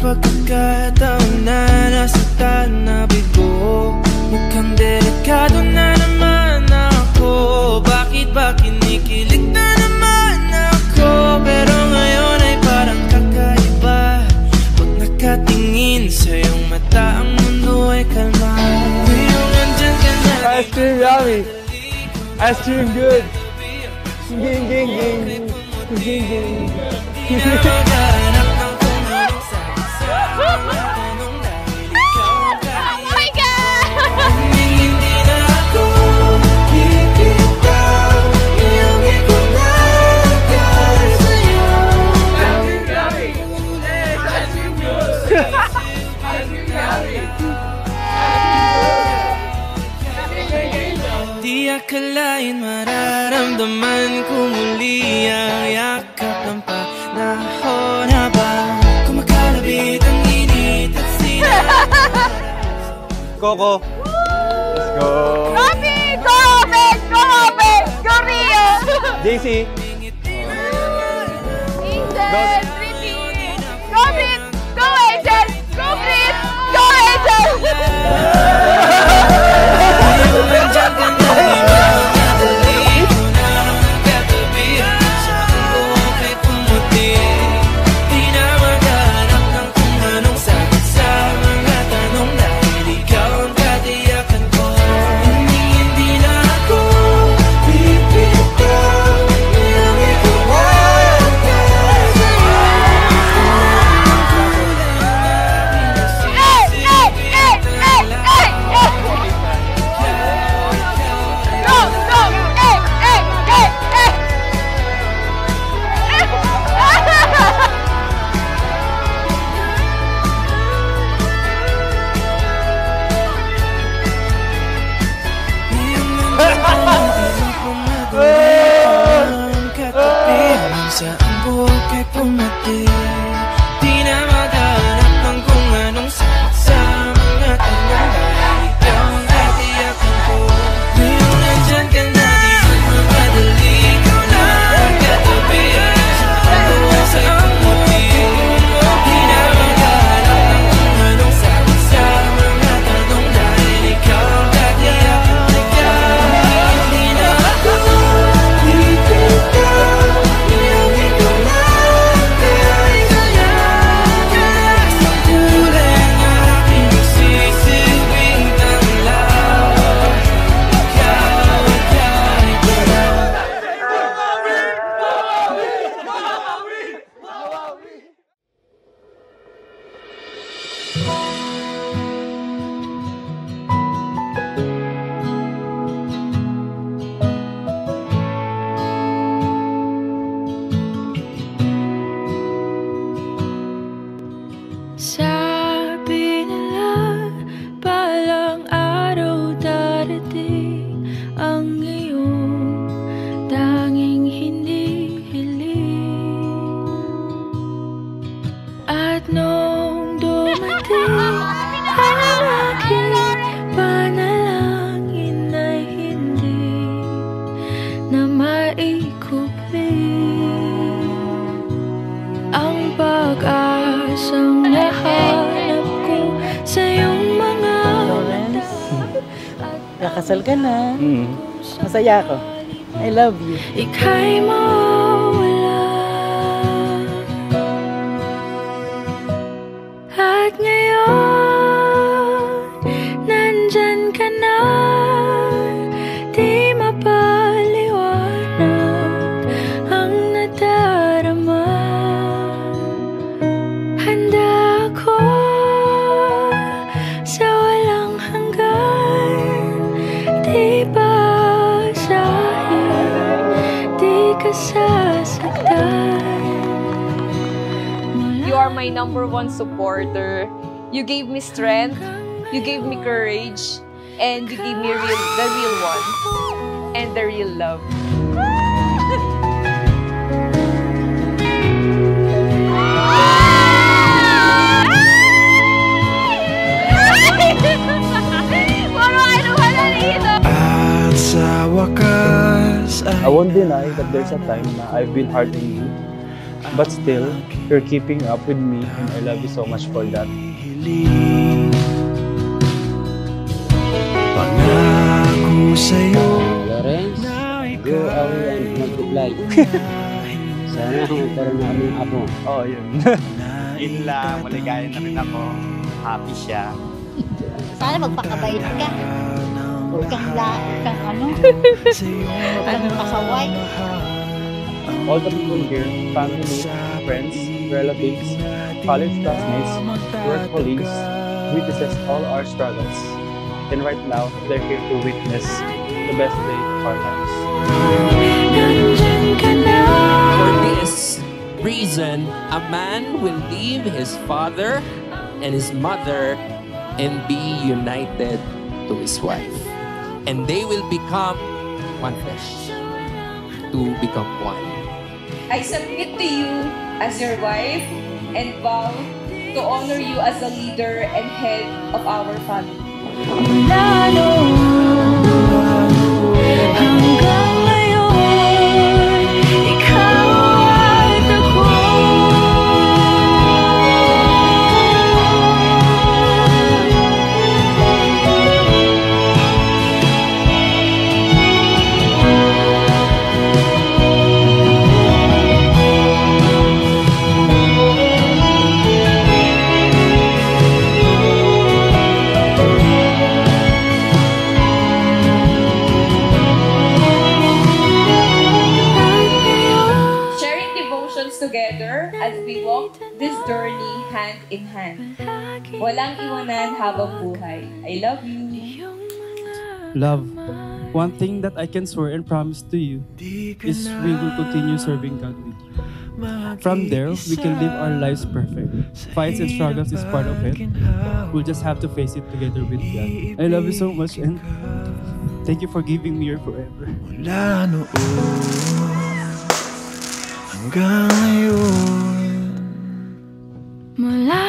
pagkakataon na nasaktan na bigo. Mukhang delikado na naman ako. Bakit ba kinikilig na naman ako? Pero ngayon ay parang kakaiba. Pag nakatingin sa iyong mata, ang mundo ay kalma. Ngayong andyan ka na. Ice cream yummy. Ice cream good. Ging ging ging. Ging ging. Di akalain mararamdaman ko muli ang yakap ng panahon habang kumakalabit ang init at sinasarap. Coco. Let's go. Robbie! Go, Ben! Go, Ben! Go, Rio! JC. Angel! Ricky! Go, Brit! Go, Angel! Go, Brit! Go, Angel! Saan buhok ay pumati. Di na maghanap ng kung anong sagot sa mga tanong. Dahil ikaw ang katiyakan ko. Ngayon nandyan ka na, di man mamadali. Ikaw na ang katabi. Saan buhok ay pumati. Di na maghanap ng kung anong sagot sa mga tanong. Dahil ikaw ang katiyakan ko. Hindi na ako ipitaw. Sabi nila, balang araw darating ang iyong tanging hindi hiling. At nung dumating ang aking panalangin ay hindi na maikupling. Ang pag-asang nahanap ko sa iyong mga kakasal ka na. Masaya ako. I love you. Ika'y mawala. At ngayon, nandyan ka na. Di mapaliwanag ang nadarama. Handa ako sa walang hanggan. Di basahin, di ka sasaktan. You are my #1 supporter. You gave me strength, you gave me courage, and you gave me the real one, and the real love. Sa wakas I won't deny that there's a time na I've been hard on you. But still, you're keeping up with me and I love you so much for that. Pangako sa'yo Lawrence, go away and multiply. Sana magkaroon na kami ng apo. Oh, yun. Yun lang, maligaya na rin ako. Happy siya. Sana magpakabait ka. Huwag kang pasaway. All the people here, family, friends, relatives, college classmates, work colleagues, witnesses all our struggles. And right now, they're here to witness the best day of our lives. For this reason, a man will leave his father and his mother and be united to his wife. And they will become one flesh. To become one. I submit to you as your wife and vow to honor you as the leader and head of our family. Mula noon hanggang ngayon, ikaw at ako. Together as we walk this journey hand in hand. Walang iwanan habang buhay. I love you. Love, one thing that I can swear and promise to you is we will continue serving God with you. From there, we can live our lives perfect. Fights and struggles is part of it. We'll just have to face it together with God. I love you so much and thank you for giving me your forever. Mula noon hanggang ngayon. Mula